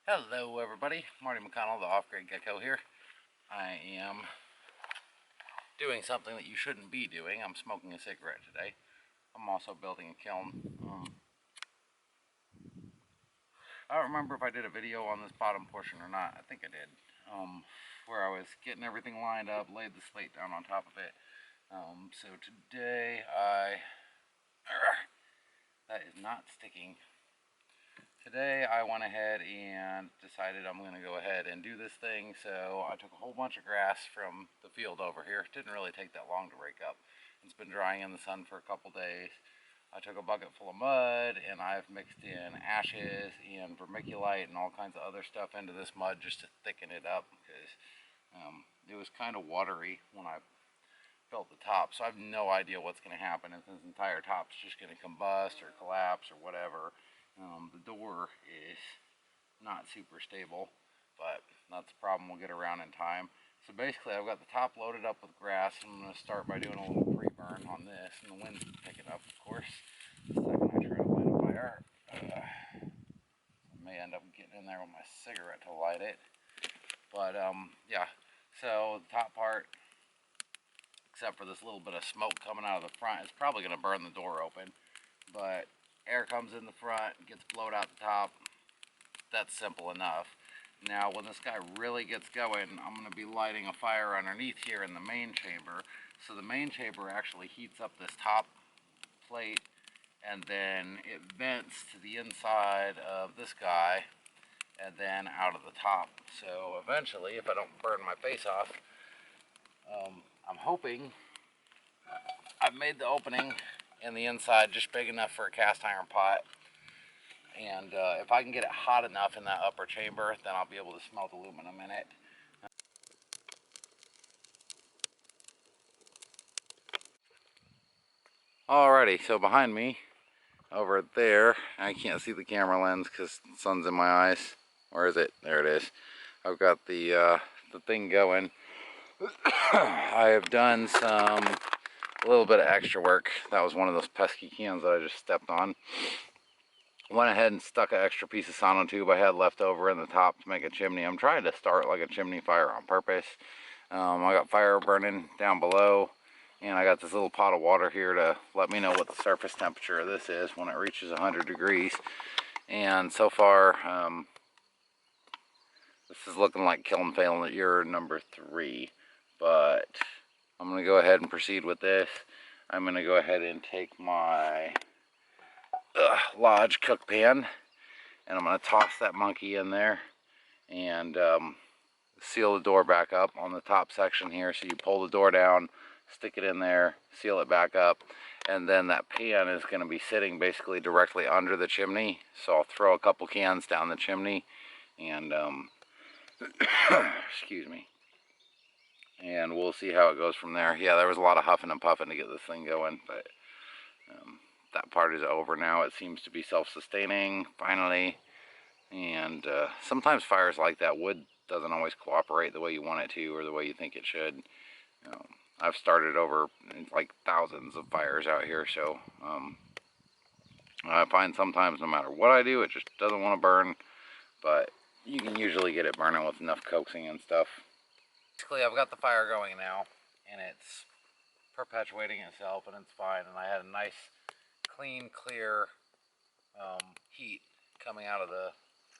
Hello everybody, Marty McConnell, the Off-Grid Gecko here. I am doing something that you shouldn't be doing. I'm smoking a cigarette today. I'm also building a kiln. I don't remember if I did a video on this bottom portion or not. I think I did. Where I was getting everything lined up, laid the slate down on top of it. So today that is not sticking. Today I went ahead and decided I'm going to go ahead and do this thing, so I took a whole bunch of grass from the field over here. It didn't really take that long to rake up. It's been drying in the sun for a couple days. I took a bucket full of mud and I've mixed in ashes and vermiculite and all kinds of other stuff into this mud just to thicken it up, because it was kind of watery when I built the top, so I have no idea what's going to happen if this entire top's just going to combust or collapse or whatever. The door is not super stable, but that's a problem we'll get around in time. So basically I've got the top loaded up with grass. I'm going to start by doing a little pre-burn on this, and the wind's picking up, of course. The second I try to light a fire, I may end up getting in there with my cigarette to light it. But yeah, so the top part, except for this little bit of smoke coming out of the front, is probably going to burn the door open. But air comes in the front, gets blowed out the top. That's simple enough. Now when this guy really gets going, I'm going to be lighting a fire underneath here in the main chamber. So the main chamber actually heats up this top plate, and then it vents to the inside of this guy and then out of the top. So eventually, if I don't burn my face off, I'm hoping I've made the opening in the inside just big enough for a cast iron pot, and if I can get it hot enough in that upper chamber, then I'll be able to smelt aluminum in it. Alrighty, so behind me over there, I can't see the camera lens because the sun's in my eyes. Where is it? There it is. I've got the thing going. I have done a little bit of extra work. That was one of those pesky cans that I just stepped on. Went ahead and stuck an extra piece of sonotube I had left over in the top to make a chimney. I'm trying to start like a chimney fire on purpose. I got fire burning down below, and I got this little pot of water here to let me know what the surface temperature of this is when it reaches 100 degrees. And so far, this is looking like kiln failure number 3, but I'm going to go ahead and proceed with this. I'm going to go ahead and take my Lodge cook pan, and I'm going to toss that monkey in there and seal the door back up on the top section here. So you pull the door down, stick it in there, seal it back up, and then that pan is going to be sitting basically directly under the chimney. So I'll throw a couple cans down the chimney and excuse me, and we'll see how it goes from there. Yeah, there was a lot of huffing and puffing to get this thing going, but that part is over now. It seems to be self-sustaining finally, and sometimes fires like that, wood doesn't always cooperate the way you want it to or the way you think it should. I've started over like thousands of fires out here, so I find sometimes no matter what I do, it just doesn't want to burn, but you can usually get it burning with enough coaxing and stuff. Basically, I've got the fire going now, and it's perpetuating itself, and it's fine. And I had a nice, clean, clear heat coming out of the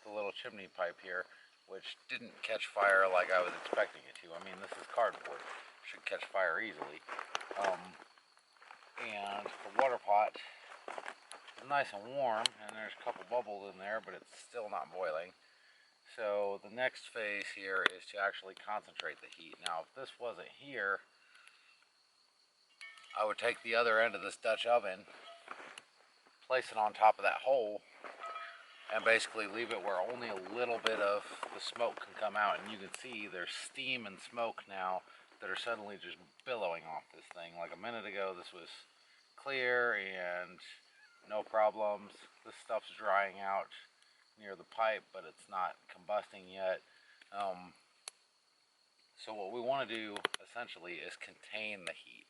little chimney pipe here, which didn't catch fire like I was expecting it to. I mean, this is cardboard. It should catch fire easily. And the water pot is nice and warm, and there's a couple bubbles in there, but it's still not boiling. So the next phase here is to actually concentrate the heat. Now, if this wasn't here, I would take the other end of this Dutch oven, place it on top of that hole, and basically leave it where only a little bit of the smoke can come out. And you can see there's steam and smoke now that are suddenly just billowing off this thing. Like a minute ago, this was clear and no problems. This stuff's drying out near the pipe, but it's not combusting yet. So what we want to do essentially is contain the heat,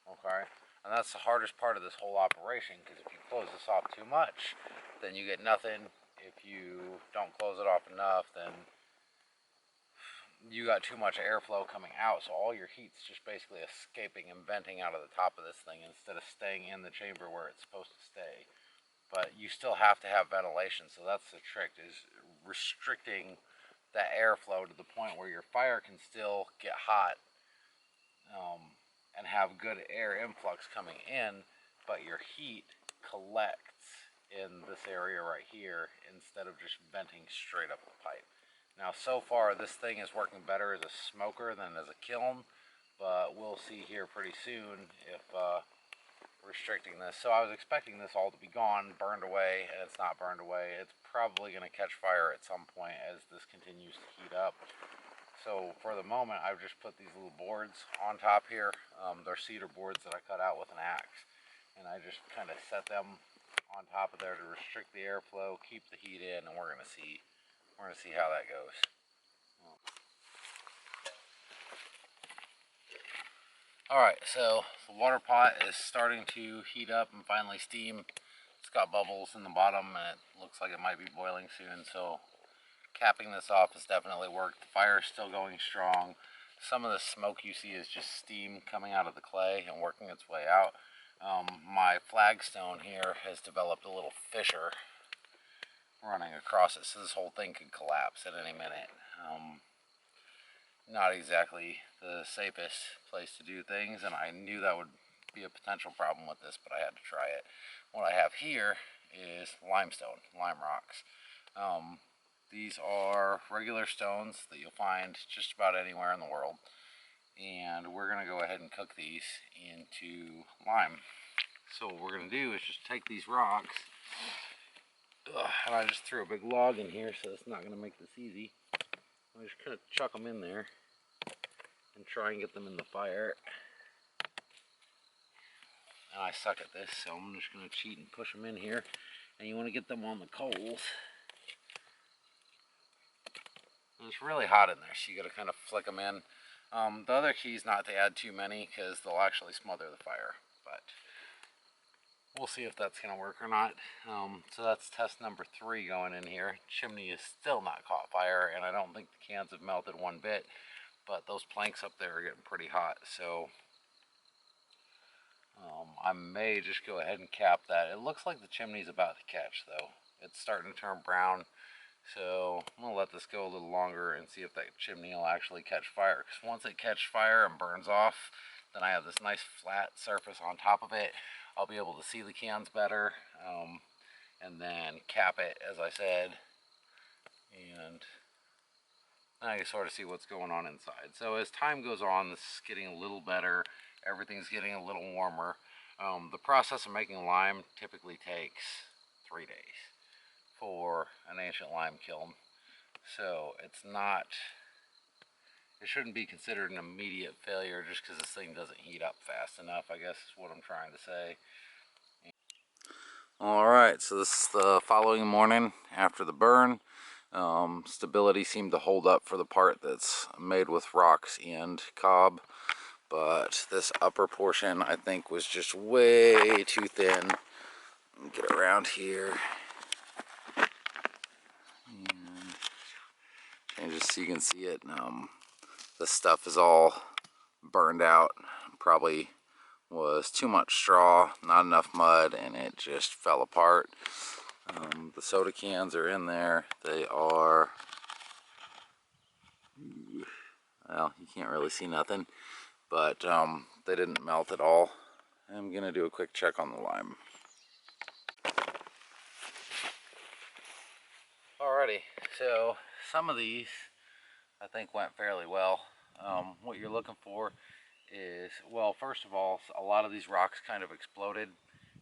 okay? And that's the hardest part of this whole operation, because if you close this off too much, then you get nothing if you don't close it off enough, then you got too much airflow coming out, so all your heat's just basically escaping and venting out of the top of this thing instead of staying in the chamber where it's supposed to stay. But you still have to have ventilation, so that's the trick, is restricting that airflow to the point where your fire can still get hot and have good air influx coming in, but your heat collects in this area right here instead of just venting straight up the pipe. Now, so far, this thing is working better as a smoker than as a kiln, but we'll see here pretty soon if restricting this. So I was expecting this all to be gone, burned away, and it's not burned away. It's probably going to catch fire at some point as this continues to heat up. So for the moment, I've just put these little boards on top here. They're cedar boards that I cut out with an axe, and I just kind of set them on top of there to restrict the airflow, keep the heat in, and we're going to see how that goes. Alright, so the water pot is starting to heat up and finally steam. It's got bubbles in the bottom and it looks like it might be boiling soon, so capping this off has definitely worked. The fire is still going strong. Some of the smoke you see is just steam coming out of the clay and working its way out. My flagstone here has developed a little fissure running across it, so this whole thing could collapse at any minute. Not exactly the safest place to do things, and I knew that would be a potential problem with this, but I had to try it. What I have here is limestone, lime rocks. These are regular stones that you'll find just about anywhere in the world, and we're going to go ahead and cook these into lime. So what we're going to do is just take these rocks, and I just threw a big log in here, so it's not going to make this easy. I just kind of chuck them in there and try and get them in the fire. And I suck at this, so I'm just going to cheat and push them in here. And you want to get them on the coals. And it's really hot in there, so you got to kind of flick them in. The other key is not to add too many because they'll actually smother the fire. But we'll see if that's going to work or not. So that's test number 3 going in here. Chimney is still not caught fire, and I don't think the cans have melted one bit. But those planks up there are getting pretty hot, so I may just go ahead and cap that. It looks like the chimney's about to catch, though. It's starting to turn brown, so I'm going to let this go a little longer and see if that chimney will actually catch fire. Because once it catches fire and burns off, then I have this nice flat surface on top of it. I'll be able to see the cans better, and then cap it, as I said, and I can sort of see what's going on inside. So as time goes on, this is getting a little better. Everything's getting a little warmer. The process of making lime typically takes 3 days for an ancient lime kiln. So it shouldn't be considered an immediate failure just because this thing doesn't heat up fast enough, I guess is what I'm trying to say. Alright, so this is the following morning after the burn. Stability seemed to hold up for the part that's made with rocks and cob, but this upper portion I think was just way too thin. Get around here and just so you can see it. This stuff is all burned out. Probably was too much straw, not enough mud, and it just fell apart. The soda cans are in there. They are, well, you can't really see nothing, but they didn't melt at all. I'm gonna do a quick check on the lime. Alrighty, so some of these I think went fairly well. What you're looking for is, well, first of all, a lot of these rocks kind of exploded,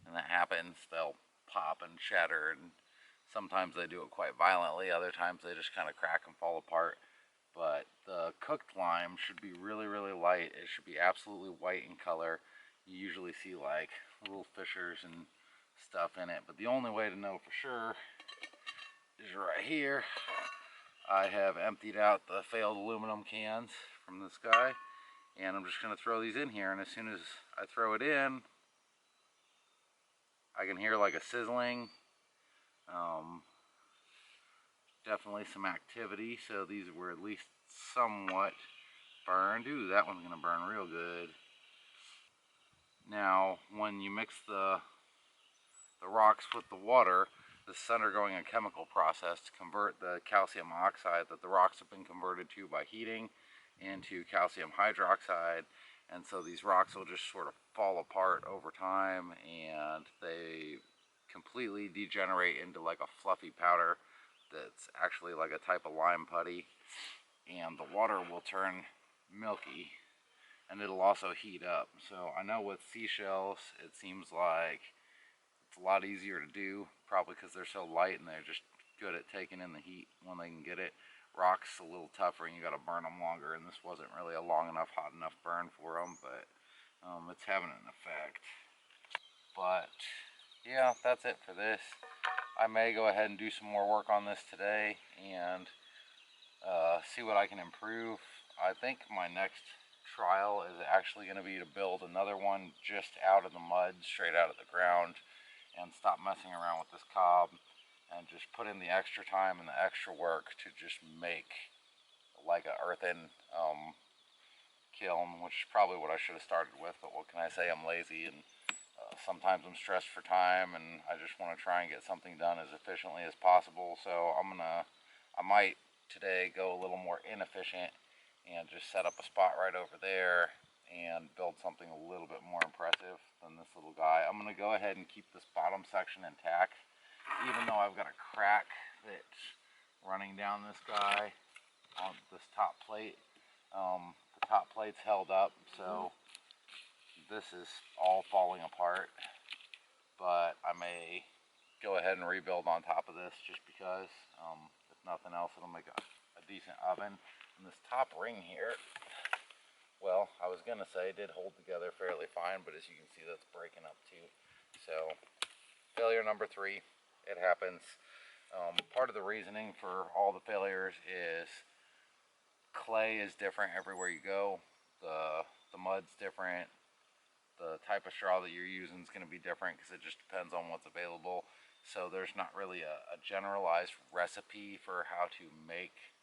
and that happens. They'll pop and shatter, and sometimes they do it quite violently, other times they just kind of crack and fall apart. But the cooked lime should be really, really light. It should be absolutely white in color. You usually see like little fissures and stuff in it, but the only way to know for sure is right here. I have emptied out the failed aluminum cans from this guy, and I'm just going to throw these in here, and as soon as I throw it in, I can hear like a sizzling, definitely some activity, so these were at least somewhat burned. Ooh, that one's gonna burn real good. Now, when you mix the rocks with the water, this is undergoing a chemical process to convert the calcium oxide that the rocks have been converted to by heating into calcium hydroxide. And so these rocks will just sort of fall apart over time, and they completely degenerate into like a fluffy powder that's actually like a type of lime putty, and the water will turn milky, and it'll also heat up. So I know with seashells it seems like it's a lot easier to do, probably because they're so light and they're just good at taking in the heat when they can get it. Rock's a little tougher and you got to burn them longer, and this wasn't really a long enough, hot enough burn for them, but it's having an effect. But yeah, that's it for this. I may go ahead and do some more work on this today and see what I can improve. I think my next trial is actually going to be to build another one just out of the mud, straight out of the ground, and stop messing around with this cob and just put in the extra time and the extra work to just make like a earthen kiln, which is probably what I should have started with, but what can I say, I'm lazy, and sometimes I'm stressed for time, and I just want to try and get something done as efficiently as possible. So I might today go a little more inefficient and just set up a spot right over there and build something a little bit more impressive than this little guy. I'm going to go ahead and keep this bottom section intact, even though I've got a crack that's running down this guy on this top plate. The top plate's held up, so this is all falling apart, but I may go ahead and rebuild on top of this just because, if nothing else, it'll make a decent oven. And this top ring here, well, I was gonna say did hold together fairly fine, but as you can see, that's breaking up too. So failure number 3, it happens. Part of the reasoning for all the failures is clay is different everywhere you go. The mud's different. The type of straw that you're using is going to be different because it just depends on what's available. So there's not really a generalized recipe for how to make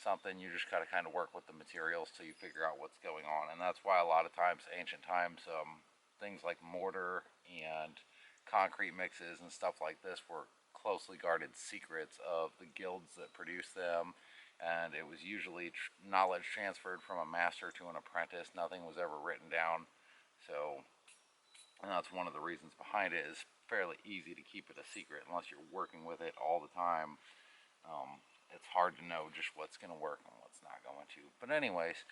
something. You just got to kind of work with the materials till you figure out what's going on. And that's why a lot of times, ancient times, things like mortar and concrete mixes and stuff like this were closely guarded secrets of the guilds that produced them. And it was usually knowledge transferred from a master to an apprentice. Nothing was ever written down. So, and that's one of the reasons behind it. Is fairly easy to keep it a secret unless you're working with it all the time. It's hard to know just what's going to work and what's not going to. But anyways,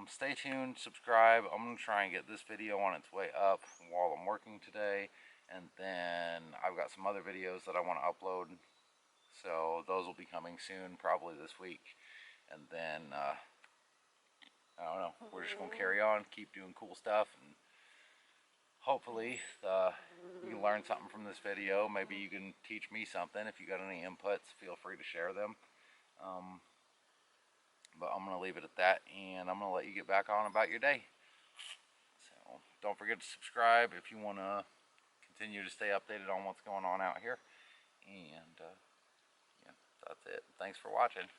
stay tuned, subscribe. I'm going to try and get this video on its way up while I'm working today. And then I've got some other videos that I want to upload. So those will be coming soon, probably this week. And then, I don't know, we're just going to carry on, keep doing cool stuff, and hopefully you can learn something from this video. Maybe you can teach me something. If you got any inputs, feel free to share them. But I'm going to leave it at that, and I'm going to let you get back on about your day. So don't forget to subscribe if you want to continue to stay updated on what's going on out here. And yeah, that's it. Thanks for watching.